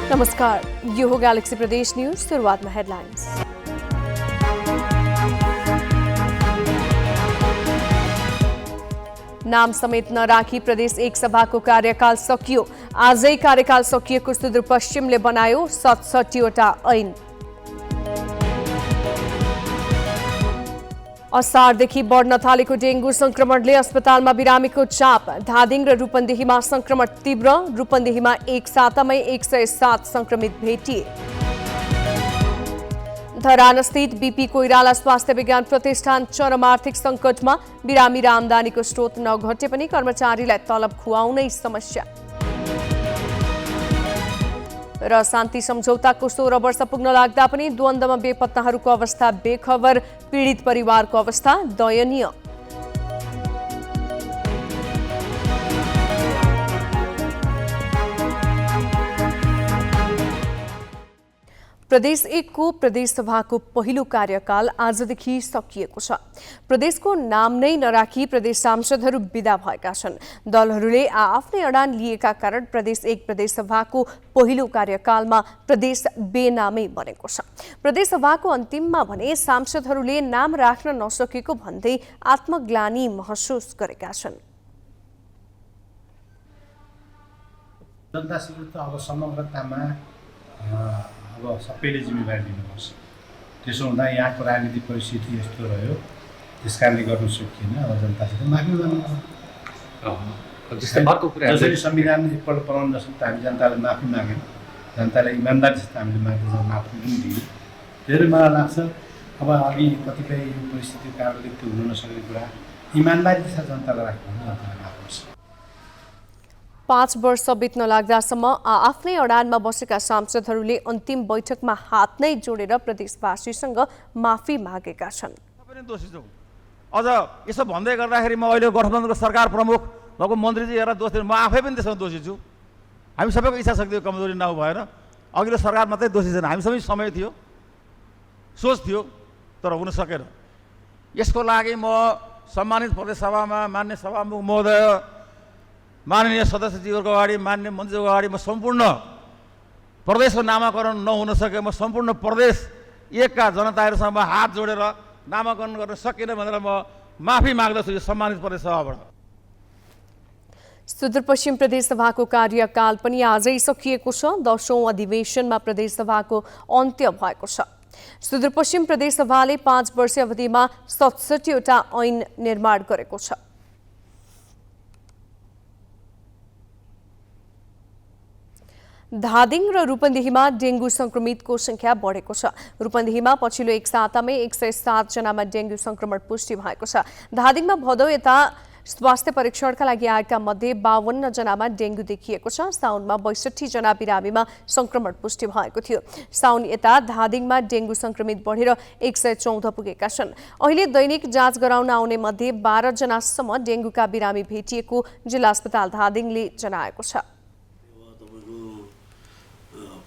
नमस्कार, ये हो गैलेक्सी प्रदेश न्यूज। शुरुआत में हेडलाइंस। नाम समेत नराखी प्रदेश एक सभाको कार्यकाल सकियो। आजै कार्यकाल सकिएको सुदूरपश्चिमले बनायो 67वटा ऐन। असारदेखि बढ्न थालेको डेंगू संक्रमणले अस्पतालमा बिरामीको चाप। धादिङ र रूपन्देहीमा संक्रमण तीव्र। रूपन्देहीमा एक सातामै 107 संक्रमित भेटिए। धरानस्थित बीपी कोइराला स्वास्थ्य विज्ञान प्रतिष्ठान चरम आर्थिक संकटमा। बिरामी र आमदानीको स्रोत नघटे पनि कर्मचारीलाई तलब खुवाउनै समस्या। र शान्ति सम्झौताको 16 वर्ष पुग्न लाग्दा पनि द्वन्द्वमा बेपत्ताहरूको अवस्था बेखबर। पीडित परिवारको अवस्था दयनीय। प्रदेश 1 को प्रदेश सभाको पहिलो कार्यकाल आजदेखि सकिएको छ। प्रदेशको नाम नै नराखी प्रदेश सांसदहरू विदा भएका छन्। दलहरूले आफ्नै अडान लिएका कारण प्रदेश 1 प्रदेश सभाको पहिलो कार्यकालमा प्रदेश बेनामै बनेको छ। प्रदेश सभाको अन्तिममा भने सांसदहरूले नाम राख्न नसकेको भन्दै आत्मग्लानि महसुस गरेका छन्। जनतासित त अब समग्रतामा अब सबैले जिम्मेवारी लिनुपर्छ। त्यसो हुँदा यहाँको राजनीतिक परिस्थिति यस्तो रह्यो, त्यस कारणले गर्नु सकिएन। अब जनतासित माफी माग्नु जसरी संविधान एकपल्ट बनाउन नसक्दा हामी जनताले माफी माग्यौँ, जनताले इमान्दारीसित हामीले माग्दा माफी पनि दियौँ। धेरै मलाई लाग्छ अब अघि कतिपय परिस्थितिको कारणले त्यो हुन नसकेको कुरा इमान्दारीसित जनतालाई राख्नु जनतालाई माफ गर्छ। 5 वर्ष बित्न लाग्दासम्म आफ्नै अडानमा बसेका सांसदहरूले अन्तिम बैठकमा हात नै जोडेर प्रदेशवासीसँग माफी मागेका छन्। अझ यसो भन्दै गर्दाखेरि म अहिले गठबन्धनको सरकार प्रमुख भएको मन्त्रीजी हेरेर दोष दिनु, म आफै पनि त्यसमा दोषी छु। हामी सबैको इच्छा शक्तिको कमजोरी नभएर अघिल्लो सरकार मात्रै दोषी छैन, हामी सबै समय थियो, सोच थियो, तर हुन सकेन। यसको लागि म सम्मानित प्रदेश सभामा मान्य सभामुख महोदय, माननीय सदस्यजीहरूको अगाडि, मान्य मन्त्रीको अगाडि म सम्पूर्ण प्रदेशको नामाकरण नहुन सके म सम्पूर्ण प्रदेश 1 का जनताहरूसँग हात जोडेर नामाकरण गर्न सकिनँ भनेर म माफी माग्दछु यो सम्मानित प्रदेश सभाबाट। सुदूरपश्चिम प्रदेश सभाको कार्यकाल पनि आजै सकिएको छ। 10औं अधिवेशनमा प्रदेश सभाको अन्त्य भएको छ। सुदूरपश्चिम प्रदेश सभाले 5 वर्ष अवधिमा 67वटा ऐन निर्माण गरेको छ। धादिङ र रूपन्देहीमा डेंगू संक्रमितको संख्या बढेको छ। रूपन्देहीमा पछिल्लो एक सातामै 107 जनामा डेंगू संक्रमण पुष्टि भएको छ। धादिङमा भदौ यता स्वास्थ्य परीक्षणका लागि आएका मध्ये 52 जनामा डेंगू देखिएको छ। साउनमा 62 जना बिरामीमा संक्रमण पुष्टि भएको थियो। साउन यता धादिङमा डेंगू संक्रमित बढेर 114 पुगेका छन्। अहिले दैनिक जाँच गराउन आउने मध्ये 12 जनासम्म डेंगूका बिरामी भेटिएको जिल्ला अस्पताल धादिङले जनाएको छ।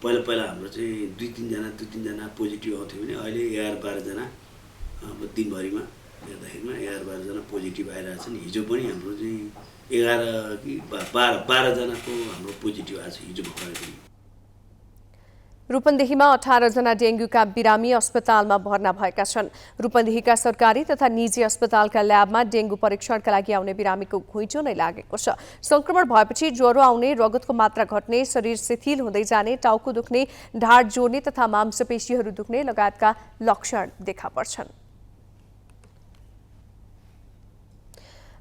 पहिला हाम्रो चाहिँ 2-3 जना पोजिटिभ आउँथ्यो भने अहिले 11-12 जना अब दिनभरिमा हेर्दाखेरिमा 11-12 जना पोजिटिभ आइरहेछन्। हिजो पनि हाम्रो चाहिँ 11 कि 12 जनाको हाम्रो पोजिटिभ आएको छ हिजो भर्खरै पनि। रूपन्देहीमा 18 जना डेंगूका बिरामी अस्पतालमा भर्ना भएका छन्। रूपन्देहीका सरकारी तथा निजी अस्पतालका ल्याबमा डेंगू परीक्षणका लागि आउने बिरामीको घुइँचो नै लागेको छ। संक्रमण भएपछि ज्वरो आउने, रगतको मात्रा घट्ने, शरीर शिथिल हुँदै जाने, टाउको दुख्ने, ढाड जोड्ने तथा मांसपेशीहरू दुख्ने लगायतका लक्षण देखा पर्छन्।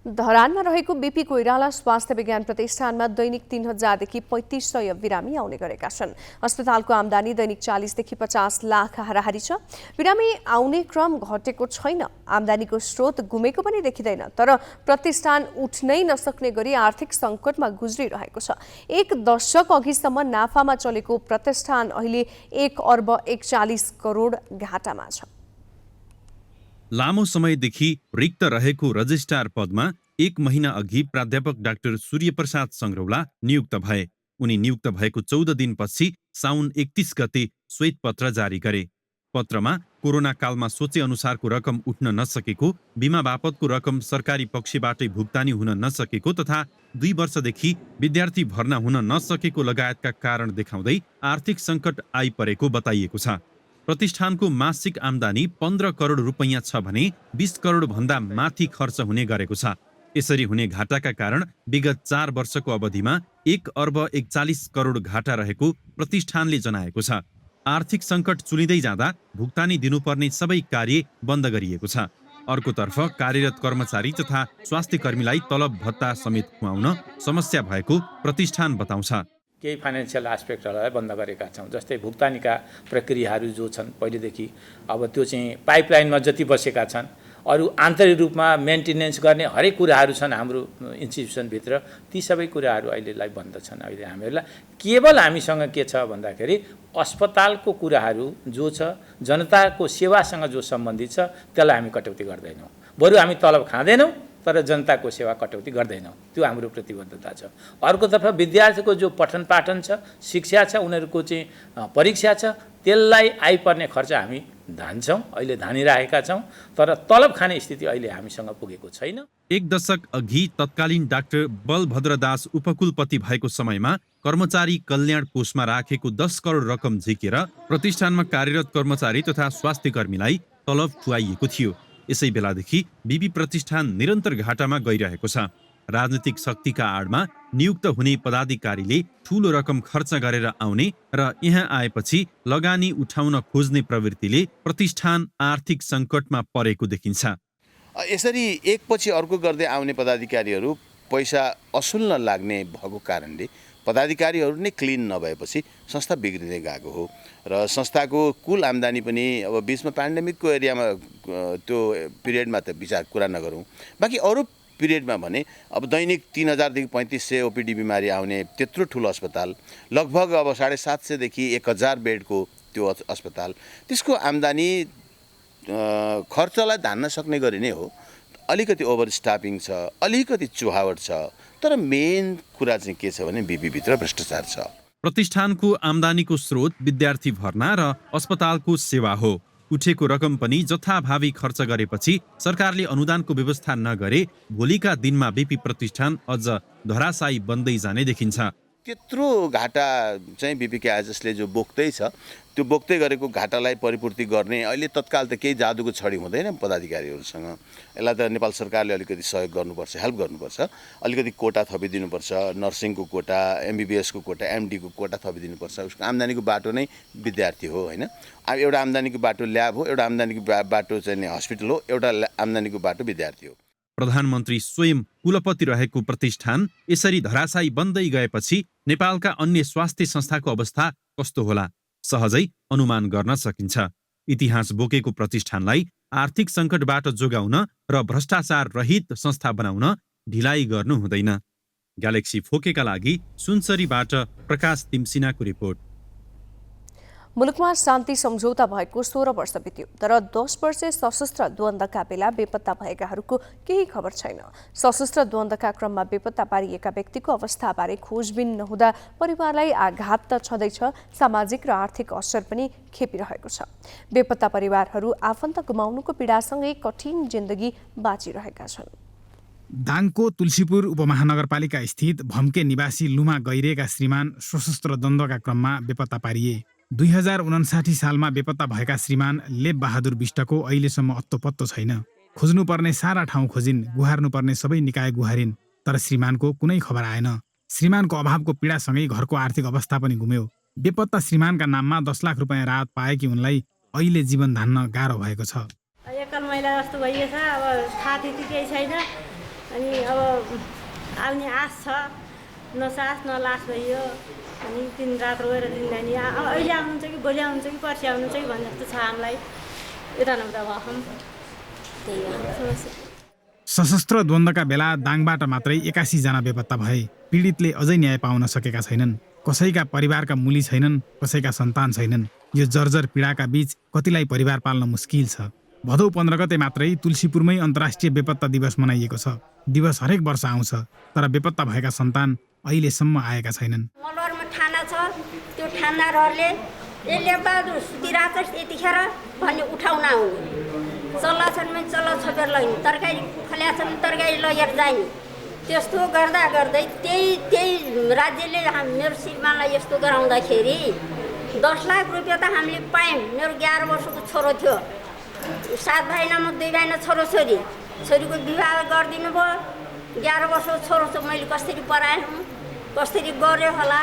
धरानमा रहेको बीपी कोइराला स्वास्थ्य विज्ञान प्रतिष्ठानमा दैनिक 3000 देखि 3500 बिरामी आउने गरेका छन्। अस्पतालको आमदानी दैनिक 40 देखि 50 लाख हाराहारी छ। बिरामी आउने क्रम घटेको छैन। आमदानीको स्रोत गुमेको पनि देखिँदैन, तर प्रतिष्ठान उठ्नै नसक्ने गरी आर्थिक सङ्कटमा गुज्रिरहेको छ। 1 दशक अघिसम्म नाफामा चलेको प्रतिष्ठान अहिले 1 अर्ब 41 करोड घाटामा छ। लामो समयदेखि रिक्त रहेको रजिस्ट्रार पदमा 1 महिना अघि प्राध्यापक डाक्टर सूर्यप्रसाद सङ्ग्रौला नियुक्त भए। उनी नियुक्त भएको 14 दिनपछि साउन 31 गते श्वेतपत्र जारी गरे। पत्रमा कोरोना कालमा सोचे अनुसारको रकम उठ्न नसकेको, बिमा बापतको रकम सरकारी पक्षबाटै भुक्तानी हुन नसकेको तथा 2 वर्षदेखि विद्यार्थी भर्ना हुन नसकेको लगायतका कारण देखाउँदै आर्थिक सङ्कट आइपरेको बताइएको छ। प्रतिष्ठानको मासिक आम्दानी 15 करोड रुपैयाँ छ भने 20 करोड भन्दा माथि खर्च हुने गरेको छ। यसरी हुने घाटाका कारण विगत 4 वर्षको अवधिमा 1 अर्ब 41 करोड घाटा रहेको प्रतिष्ठानले जनाएको छ। आर्थिक सङ्कट चुलिँदै जाँदा भुक्तानी दिनुपर्ने सबै कार्य बन्द गरिएको छ। अर्कोतर्फ कार्यरत कर्मचारी तथा स्वास्थ्य कर्मीलाई तलब भत्ता समेत खुवाउन समस्या भएको प्रतिष्ठान बताउँछ। केही फाइनेन्सियल एस्पेक्टहरूलाई बन्द गरेका छौँ, जस्तै भुक्तानीका प्रक्रियाहरू जो छन् पहिलेदेखि अब त्यो चाहिँ पाइपलाइनमा जति बसेका छन्, अरू आन्तरिक रूपमा मेन्टेनेन्स गर्ने हरेक कुराहरू छन् हाम्रो इन्स्टिट्युसनभित्र, ती सबै कुराहरू अहिलेलाई बन्द छन्। अहिले हामीहरूलाई केवल हामीसँग के छ भन्दाखेरि अस्पतालको कुराहरू जो छ, जनताको सेवासँग जो सम्बन्धित छ त्यसलाई हामी कटौती गर्दैनौँ। बरु हामी तलब खाँदैनौँ तर जनताको सेवा कटौती गर्दैनौँ, त्यो हाम्रो प्रतिबद्धता छ। अर्कोतर्फ विद्यार्थीको जो पठन पाठन छ, शिक्षा छ, उनीहरूको चाहिँ परीक्षा छ, त्यसलाई आइपर्ने खर्च हामी धान्छौँ, अहिले धानिरहेका छौँ, तर तलब खाने स्थिति अहिले हामीसँग पुगेको छैन। 1 दशक अघि तत्कालीन डाक्टर बलभद्र दास उपकुलपति भएको समयमा कर्मचारी कल्याण कोषमा राखेको 10 करोड रकम झिकेर प्रतिष्ठानमा कार्यरत कर्मचारी तथा स्वास्थ्य कर्मीलाई तलब खुवाइएको थियो। यसै बेलादेखि बिबी प्रतिष्ठान निरन्तर घाटामा गइरहेको छ। राजनीतिक शक्तिका आडमा नियुक्त हुने पदाधिकारीले ठूलो रकम खर्च गरेर आउने र यहाँ आएपछि लगानी उठाउन खोज्ने प्रवृत्तिले प्रतिष्ठान आर्थिक सङ्कटमा परेको देखिन्छ। यसरी एकपछि अर्को गर्दै आउने पदाधिकारीहरू पैसा असुल्न लाग्ने भएको कारणले पदाधिकारीहरू नै क्लिन नभएपछि संस्था बिग्रिँदै गएको हो र संस्थाको कुल आम्दानी पनि अब बीचमा पेन्डेमिकको एरियामा त्यो पिरियडमा त कुरा नगरौँ, बाँकी अरू पिरियडमा भने अब दैनिक 3000 देखि 3500 ओपिडी बिमारी आउने त्यत्रो ठुलो अस्पताल, लगभग अब 750 देखि 1000 बेडको त्यो अस्पताल, त्यसको आम्दानी खर्चलाई धान्न सक्ने गरी नै हो। अलिकति ओभर स्टाफिङ छ, अलिकति चुहावट छ, तर मेन कुरा चाहिँ के छ भने बिबीभित्र भ्रष्टाचार छ। प्रतिष्ठानको आम्दानीको स्रोत विद्यार्थी भर्ना र अस्पतालको सेवा हो। उठेको रकम पनि जथाभावी खर्च गरेपछि सरकारले अनुदानको व्यवस्था नगरे भोलिका दिनमा बिपी प्रतिष्ठान अझ धराशायी बन्दै जाने देखिन्छ। त्यत्रो घाटा चाहिँ बिपीकेआइएसले जो बोक्दै छ, त्यो बोक्दै गरेको घाटालाई परिपूर्ति गर्ने अहिले तत्काल त केही जादुको छडी हुँदैन पदाधिकारीहरूसँग। यसलाई त नेपाल सरकारले अलिकति सहयोग गर्नुपर्छ, हेल्प गर्नुपर्छ, अलिकति कोटा थपिदिनुपर्छ, नर्सिङको कोटा, एमबिबिएसको कोटा, एमडीको कोटा थपिदिनुपर्छ। उसको आम्दानीको बाटो नै विद्यार्थी हो हैन। अब एउटा आम्दानीको बाटो ल्याब हो, एउटा आम्दानीको बाटो चाहिँ हस्पिटल हो, एउटा आम्दानीको बाटो विद्यार्थी हो। प्रधानमन्त्री स्वयं कुलपति रहेको प्रतिष्ठान यसरी धराशायी बन्दै गएपछि नेपालका अन्य स्वास्थ्य संस्थाको अवस्था कस्तो होला सहजै अनुमान गर्न सकिन्छ। इतिहास बोकेको प्रतिष्ठानलाई आर्थिक सङ्कटबाट जोगाउन र भ्रष्टाचार रहित संस्था बनाउन ढिलाइ गर्नु हुँदैन। ग्यालेक्सी फोकेका लागि सुनसरीबाट प्रकाश तिमसिनाको रिपोर्ट। मुलुकमा शान्ति सम्झौता भएको 16 वर्ष बित्यो, तर 10 वर्ष सशस्त्र द्वन्द्वका बेला बेपत्ता भएकाहरूको केही खबर छैन। सशस्त्र द्वन्द्वका क्रममा बेपत्ता पारिएका व्यक्तिको अवस्थाबारे खोजबिन नहुँदा परिवारलाई आघात त छँदैछ, सामाजिक र आर्थिक असर पनि खेपिरहेको छ। बेपत्ता परिवारहरू आफन्त गुमाउनुको पीडासँगै कठिन जिन्दगी बाँचिरहेका छन्। दाङको तुलसीपुर उपमहानगरपालिका स्थित भम्के निवासी लुमा गैरेका श्रीमान सशस्त्र द्वन्द्वका क्रममा बेपत्ता पारिए। 2059 सालमा बेपत्ता भएका श्रीमान लेप बहादुर विष्टको अहिलेसम्म अत्तोपत्तो छैन। खोज्नुपर्ने सारा ठाउँ खोजिन्, गुहार्नुपर्ने सबै निकाय गुहारिन्, तर श्रीमानको कुनै खबर आएन। श्रीमानको अभावको पीडासँगै घरको आर्थिक अवस्था पनि गुम्यो। बेपत्ता श्रीमानका नाममा 10 लाख रुपैयाँ राहत पाएकी उनलाई अहिले जीवन धान्न गाह्रो भएको छ। एकल महिला जस्तो भइएछ, अब थाहा केही छैन, अनि अब आउने आश छ, न सास न लास भइयो, अनि दिन रात रोएर दिँदैन। अहिले आउनुहुन्छ कि भोलि आउनुहुन्छ कि पर्सि आउनुहुन्छ कि भन्ने जस्तो छ हामीलाई। यता नहुँदा हम त्यही हो समस्या। सशस्त्र द्वन्द्वका बेला दाङबाट मात्रै 81 जना बेपत्ता भए। पीडितले अझै न्याय पाउन सकेका छैनन्। कसैका परिवारका मुली छैनन्, कसैका सन्तान छैनन्। यो जर्जर पीडाका बीच कतिलाई परिवार पाल्न मुस्किल छ। भदौ 15 गते मात्रै तुलसीपुरमै अन्तर्राष्ट्रिय बेपत्ता दिवस मनाइएको छ। दिवस हरेक वर्ष आउँछ, तर बेपत्ता भएका सन्तान अहिलेसम्म आएका छैनन्। मलवरमा थाना छ, त्यो थानाहरूले ए लेखबहादुर सुतिरहेको छ यतिखेर भन्ने उठाउन आउने चल्ला छन् भने चल्ला छोपेर लैने तरकारी फल्या छन् तरकारी लगेर जाने त्यस्तो गर्दा गर्दै त्यही राज्यले मेरो श्रीमानलाई यस्तो गराउँदाखेरि 10 लाख रुपियाँ त हामीले पायौँ। मेरो 11 वर्षको छोरो थियो, 7 भाइनामा 2 भाइना छोरोछोरी, छोरीको विवाह गरिदिनु भयो। 11 वर्षको छोरो छ, मैले कसरी पढाएँ कसरी गऱ्यो होला।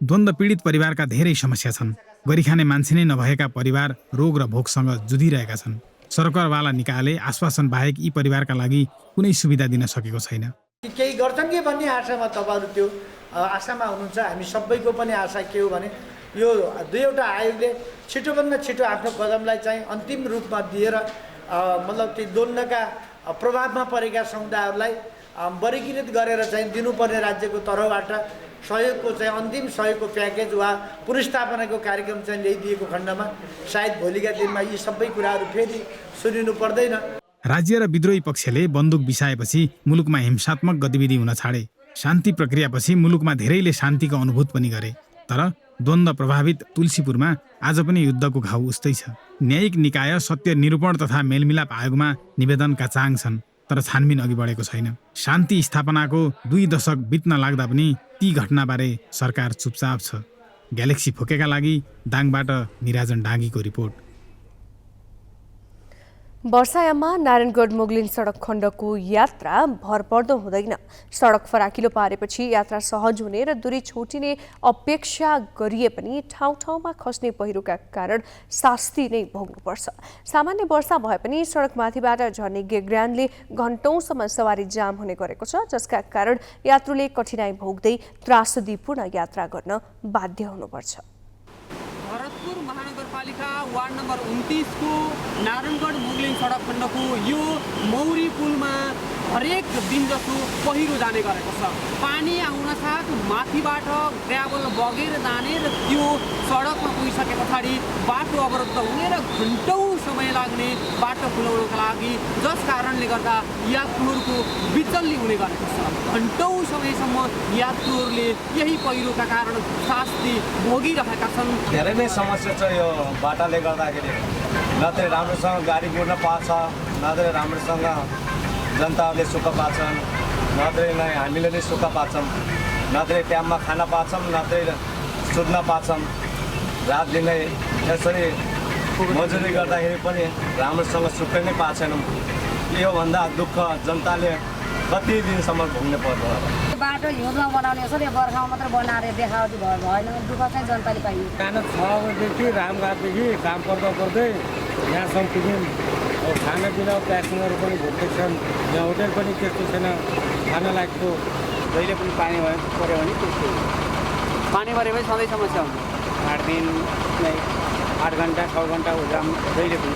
द्वन्द्व पीडित परिवारका धेरै समस्या छन्। गरिखाने मान्छे नै नभएका परिवार रोग र भोकसँग जुधिरहेका छन्। सरकारवाला निकायले आश्वासन बाहेक यी परिवारका लागि कुनै सुविधा दिन सकेको छैन। केही गर्छन् कि भन्ने आशामा तपाईँहरू त्यो आशामा हुनुहुन्छ। हामी सबैको पनि आशा के हो भने यो दुईवटा आयोगले छिटोभन्दा छिटो आफ्नो कदमलाई चाहिँ अन्तिम रूपमा दिएर मतलब ती द्वन्द्वका प्रभावमा परेका समुदायहरूलाई वर्गीकृत गरेर चाहिँ दिनुपर्ने राज्यको तर्फबाट सहयोगको चाहिँ अन्तिम सहयोगको प्याकेज वा पुनर्स्थापनाको कार्यक्रम चाहिँ ल्याइदिएको खण्डमा सायद भोलिका दिनमा यी सबै कुराहरू फेरि सुनिनु पर्दैन। राज्य र विद्रोही पक्षले बन्दुक बिसाएपछि मुलुकमा हिंसात्मक गतिविधि हुन छाडे। शान्ति प्रक्रियापछि मुलुकमा धेरैले शान्तिको अनुभूत पनि गरे। तर द्वन्द्व प्रभावित तुलसीपुरमा आज पनि युद्धको घाउ उस्तै छ। न्यायिक निकाय सत्य निरूपण तथा मेलमिलाप आयोगमा निवेदनका चाङ छन्, तर छानबिन अघि बढेको छैन। शान्ति स्थापनाको 2 दशक बित्न लाग्दा पनि ती घटनाबारे सरकार चुपचाप छ। ग्यालेक्सी फोकेका लागि दाङबाट निराजन डाँगीको रिपोर्ट। वर्षायाममा नारायणगढ मुगलिन सडक खण्डको यात्रा भरपर्दो हुँदैन। सडक फराकिलो पारेपछि यात्रा सहज हुने र दूरी छोटिने अपेक्षा गरिए पनि ठाउँ ठाउँमा खस्ने पहिरोका कारण शास्ति नै भोग्नुपर्छ। सामान्य वर्षा भए पनि सडकमाथिबाट झर्ने गेग्रानले घण्टौँसम्म सवारी जाम हुने गरेको छ, जसका कारण यात्रुले कठिनाई भोग्दै त्रासदीपूर्ण यात्रा गर्न बाध्य हुनुपर्छ। भरतपुर महानगरपालिका वार्ड नम्बर 29 को नारायणगढ मुगलिन सडक खण्डको यो मौरी पुलमा हरेक दिन जस्तो पहिरो जाने गरेको छ। पानी आउन साथ माथिबाट ग्राभल बगेर जाने र त्यो सडकमा पुगिसके पछाडि बाटो अवरुद्ध हुने र घण्टौँ समय लाग्ने बाटो खुलाउनका लागि, जस कारणले गर्दा यात्रुहरूको विचल्ली हुने गरेको छ। घण्टौँ समयसम्म यात्रुहरूले यही पहिरोका कारण शास्ति भोगिरहेका छन्। धेरै नै समस्या छ यो बाटाले गर्दाखेरि। न त राम्रोसँग गाडी गुड्न पाछ, न त राम्रोसँग जनताहरूले सुख पाछन्, न त नै हामीले नै सुख पाछौँ, न त टाइममा खान पाछौँ, न त सुत्न पाछौँ। रात दिनै यसरी मजुरी गर्दाखेरि पनि राम्रोसँग सुत्नै नै पाएनौँ। यो भन्दा दुःख जनताले कति दिनसम्म भोग्नु पर्छ। बाटो हिउँदमा बनाउने हो, यो बर्खामा मात्र बनाएर देखावटी भएन। दुःख चाहिँ जनताले पाइयो। बिहान 6 बजेदेखि रामघाटदेखि काम पर्दै यहाँसम्म पुग्यौँ। खानापिना प्यासेन्जरहरू पनि भोकै छन्। यहाँ होटेल पनि त्यस्तो छैन खान लागेको। जहिले पनि पानी पऱ्यो भने त्यस्तो पानी पऱ्यो भने सधैँ समस्या हुन्छ। 8 दिन 8 घन्टा 6 घन्टा जाम जहिले पनि।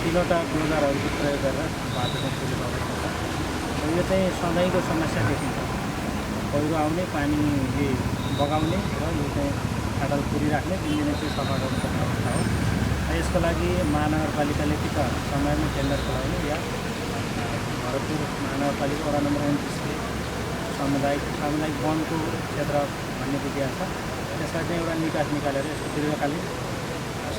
तिनवटा गुनारहरूको प्रयोग गरेर बाटोमा पुगेको अवस्था छ। यो चाहिँ सधैँको समस्या देखिन्छ। पहिरो आउने, पानीले बगाउने र यो चाहिँ खाडल पुरिराख्ने, दिनदिनै चाहिँ सफा गर्नुपर्ने अवस्था हो। यसको लागि महानगरपालिकाले कि त समयमा टेन्डर चलाउने या भरतपुर महानगरपालिका वडा नम्बर 29ले सामुदायिक वनको क्षेत्र भन्ने बुझिया छ। त्यसलाई चाहिँ एउटा निकास निकालेर यसको दीर्घकालीन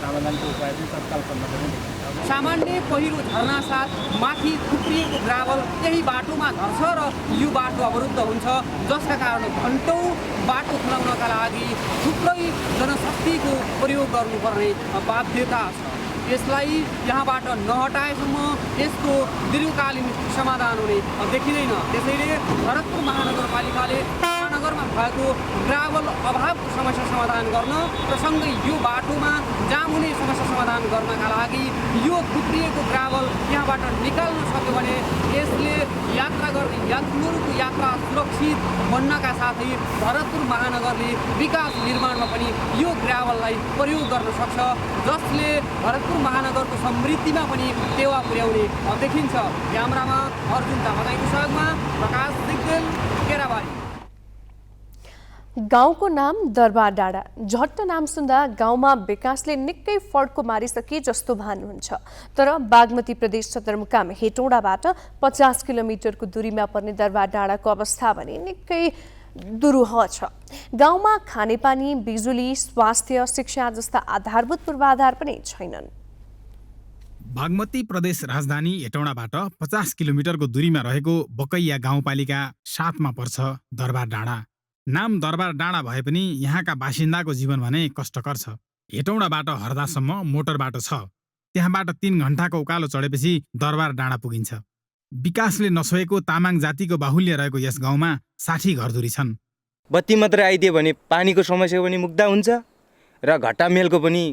समाधानको उपाय चाहिँ तत्काल गर्न पनि देखिन्छ। सामान्य पहिरो झर्ना साथ माथि थुप्रिएको ग्राभल त्यही बाटोमा झर्छ र यो बाटो अवरुद्ध हुन्छ, जसका कारण घण्टौँ बाटो खुलाउनका लागि थुप्रै जनशक्तिको प्रयोग गर्नुपर्ने बाध्यता छ। यसलाई यहाँबाट नहटाएसम्म यसको दीर्घकालीन समाधान हुने देखिँदैन। त्यसैले भरतपुर महानगरपालिकाले महानगरमा भएको ग्राभल अभावको समस्या समाधान गर्न र सँगै यो बाटोमा जाम हुने समस्या समाधान गर्नका लागि यो थुप्रिएको ग्राभल यहाँबाट निकाल्न सक्यो भने यसले यात्रा गर्ने यात्रुहरूको यात्रा सुरक्षित बन्नका साथै भरतपुर महानगरले विकास निर्माणमा पनि यो ग्राभललाई प्रयोग गर्न सक्छ, जसले भरतपुर महानगरको समृद्धिमा पनि टेवा पुर्याउने देखिन्छ। क्यामेरामा अर्जुन थापाको सहयोगमा प्रकाश दिग्देल, केराबारी। गाउँको नाम दरबार डाँडा। झट्ट नाम सुन्दा गाउँमा विकासले निकै फड्को मारिसके जस्तो भानुहुन्छ। तर बागमती प्रदेश सदरमुकाम हेटौँडाबाट 50 किलोमिटरको दूरीमा पर्ने दरबार डाँडाको अवस्था भने निकै दुरूह छ। गाउँमा खानेपानी, बिजुली, स्वास्थ्य, शिक्षा जस्ता आधारभूत पूर्वाधार पनि छैनन्। बागमती प्रदेश राजधानी हेटौँडाबाट 50 किलोमिटरको दूरीमा रहेको बकैया गाउँपालिका 7 मा पर्छ दरबार डाँडा। नाम दरबार डाँडा भए पनि यहाँका बासिन्दाको जीवन भने कष्टकर छ। हेटौँडाबाट हर्दासम्म मोटर बाटो छ। त्यहाँबाट 3 घण्टाको उकालो चढेपछि दरबार डाँडा पुगिन्छ। विकासले नछोएको तामाङ जातिको बाहुल्य रहेको यस गाउँमा 60 घरधुरी छन्। बत्ती मात्र आइदियो भने पानीको समस्या पनि मुक्ता हुन्छ र घट्टामेलको पनि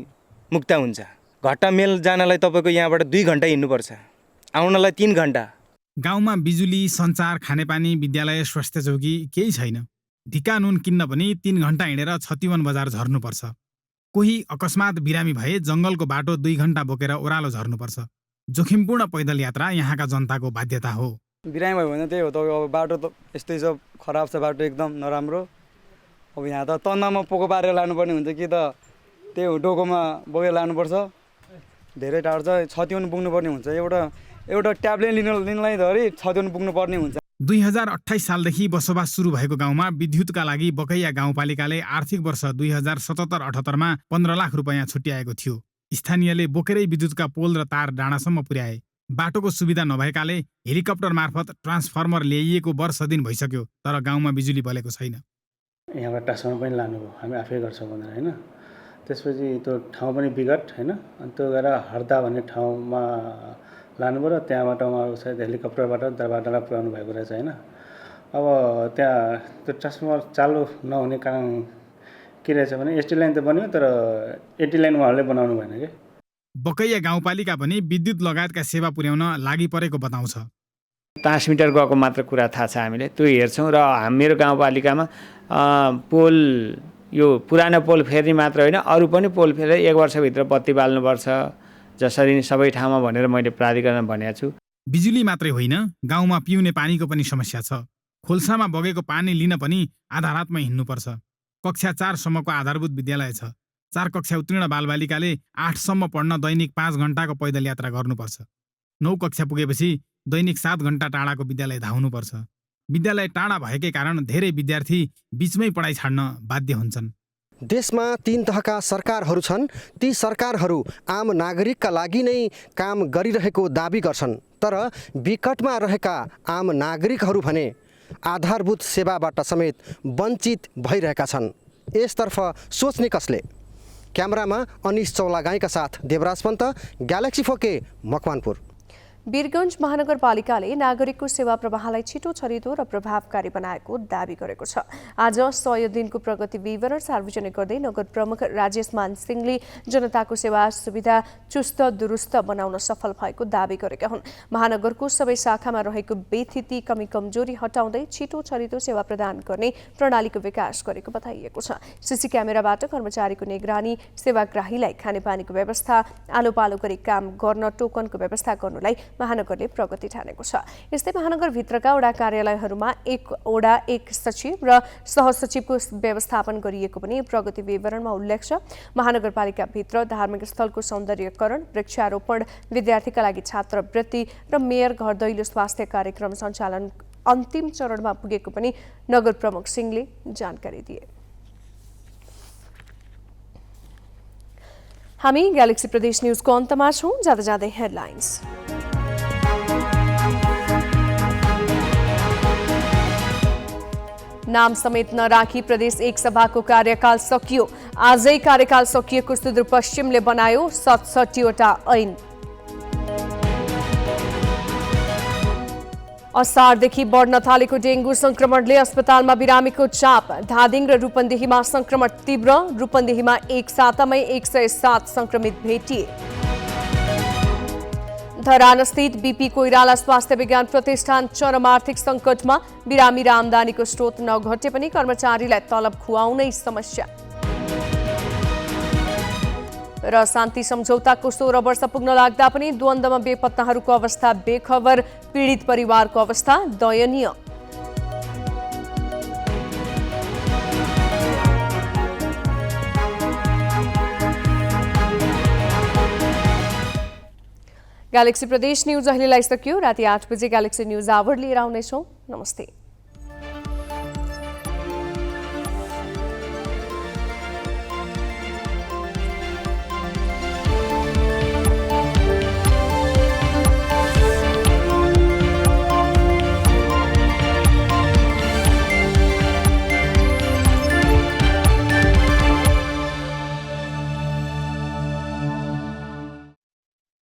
मुक्ता हुन्छ। घट्टामेल जानलाई तपाईँको यहाँबाट 2 घण्टा हिँड्नुपर्छ, आउनलाई 3 घण्टा। गाउँमा बिजुली, सञ्चार, खानेपानी, विद्यालय, स्वास्थ्य चौकी केही छैन। ढिका नुन किन्न पनि 3 घण्टा हिँडेर छतिवन बजार झर्नुपर्छ। कोही अकस्मात बिरामी भए जङ्गलको बाटो 2 घण्टा बोकेर ओह्रालो झर्नुपर्छ। जोखिमपूर्ण पैदल यात्रा यहाँका जनताको बाध्यता हो। बिरामी भयो भने त्यही हो, अब बाटो त यस्तै छ, खराब छ बाटो, एकदम नराम्रो। अब यहाँ त तन्दामा पोको पारेर लानुपर्ने हुन्छ कि त त्यही हो डोकोमा बोकेर लानुपर्छ। धेरै टाढो छ, छतिवन पुग्नुपर्ने हुन्छ। एउटा ट्याब्लेट लिनलाई धरि छतिवन पुग्नुपर्ने हुन्छ। 2028 सालदेखि बसोबास सुरु भएको गाउँमा विद्युतका लागि बकैया गाउँपालिकाले आर्थिक वर्ष 2077-78 मा 15 लाख रुपैयाँ छुट्याएको थियो। स्थानीयले बोकेरै विद्युतका पोल र तार डाँडासम्म पुर्याए। बाटोको सुविधा नभएकाले हेलिकप्टर मार्फत ट्रान्सफर्मर ल्याइएको वर्ष दिन भइसक्यो, तर गाउँमा बिजुली बलेको छैन। यहाँबाट टासम्म पनि लानुभयो, हामी आफै गर्छौँ भनेर होइन। त्यसपछि त्यो ठाउँ पनि विकट होइन, अनि त्यो गएर हर्दा भन्ने ठाउँमा लानुभयो र त्यहाँबाट उहाँहरू सायद हेलिकप्टरबाट दरबार डाँडा पुर्याउनु भएको रहेछ होइन। अब त्यहाँ त्यो ट्रान्सफर्मर चालु नहुने कारण के रहेछ भने एसटी लाइन त बन्यो, तर एटी लाइन उहाँहरूले बनाउनु भएन कि। बकैया गाउँपालिका पनि विद्युत लगायतका सेवा पुर्याउन लागि परेको बताउँछ। ट्रान्समिटर गएको मात्र कुरा थाहा छ, हामीले त्यो हेर्छौँ। र मेरो गाउँपालिकामा पोल, यो पुरानो पोल फेर्ने मात्र होइन, अरू पनि पोल फेरेर 1 वर्षभित्र बत्ती बाल्नुपर्छ, जसरी सबै ठाउँमा भनेर मैले प्राधिकरण भनेको छु। बिजुली मात्रै होइन, गाउँमा पिउने पानीको पनि समस्या छ। खोल्सामा बगेको पानी लिन पनि आधा रातमा हिँड्नुपर्छ। कक्षा 4 सम्मको आधारभूत विद्यालय छ। 4 कक्षा उत्तीर्ण बालबालिकाले 8 सम्म पढ्न दैनिक 5 घण्टाको पैदल यात्रा गर्नुपर्छ। 9 कक्षा पुगेपछि दैनिक 7 घण्टा टाढाको विद्यालय धाउनुपर्छ। विद्यालय टाढा भएकै कारण धेरै विद्यार्थी बीचमै पढाइ छाड्न बाध्य हुन्छन्। देशमा 3 तहका सरकारहरू छन्। ती सरकारहरू आम नागरिकका लागि नै काम गरिरहेको दाबी गर्छन्, तर विकटमा रहेका आम नागरिकहरू भने आधारभूत सेवाबाट समेत वञ्चित भइरहेका छन्। यसतर्फ सोच्ने कसले? क्यामेरामा अनिश चौलागाईका साथ देवराज पन्त, ग्यालेक्सी 4K, मकवानपुर। वीरगञ्ज महानगरपालिकाले नागरिकको सेवा प्रवाहलाई छिटो, छरितो र प्रभावकारी बनाएको दाबी गरेको छ। आज 100 दिनको प्रगति विवरण सार्वजनिक गर्दै नगर प्रमुख राजेश मान सिंहले जनताको सेवा सुविधा चुस्त दुरुस्त बनाउन सफल भएको दाबी गरेका हुन्। महानगरको सबै शाखामा रहेको बेथिति, कमी कमजोरी हटाउँदै छिटो, छरितो सेवा प्रदान गर्ने प्रणालीको विकास गरेको बताइएको छ। सीसी क्यामेराबाट कर्मचारीको निगरानी, सेवाग्राहीलाई खानेपानीको व्यवस्था, आलो पालो गरी काम गर्न टोकनको व्यवस्था गर्नुलाई महानगरले प्रगति ठानेको छ। यस्तै महानगरभित्रका वडा कार्यालयहरूमा 1 वडा 1 सचिव र सहसचिवको व्यवस्थापन गरिएको पनि प्रगति विवरणमा उल्लेख छ। महानगरपालिकाभित्र धार्मिक स्थलको सौन्दर्यकरण, वृक्षारोपण, विद्यार्थीका लागि छात्रवृत्ति र मेयर घर दैलो स्वास्थ्य कार्यक्रम सञ्चालन अन्तिम चरणमा पुगेको पनि नगर प्रमुख सिंहले जानकारी दिए। हामी ग्यालेक्सी प्रदेश न्यूजको अन्तमा छौँ। जाँदा जाँदै हेडलाइन्स। नाम समेत नराखी प्रदेश 1 सभाको कार्यकाल सकियो। आजै कार्यकाल सकिएको सुदूरपश्चिमले बनायो 67वटा ऐन। असारदेखि बढ्न थालेको डेङ्गु संक्रमणले अस्पतालमा बिरामीको चाप। धादिङ र रूपन्देहीमा संक्रमण तीव्र। रूपन्देहीमा एक सातामै 107 संक्रमित भेटिए। धरानस्थित बीपी कोइराला स्वास्थ्य विज्ञान प्रतिष्ठान चरम आर्थिक सङ्कटमा। बिरामी र आम्दानीको स्रोत नघटे पनि कर्मचारीलाई तलब खुवाउनै समस्या। र शान्ति सम्झौताको 16 वर्ष पुग्न लाग्दा पनि द्वन्द्वमा बेपत्ताहरूको अवस्था बेखबर। पीडित परिवारको अवस्था दयनीय। ग्यालेक्सी प्रदेश न्यूज अहिलेलाई सकियो। राति 8 बजे ग्यालेक्सी न्यूज आवर लिएर आउनेछौँ। नमस्ते।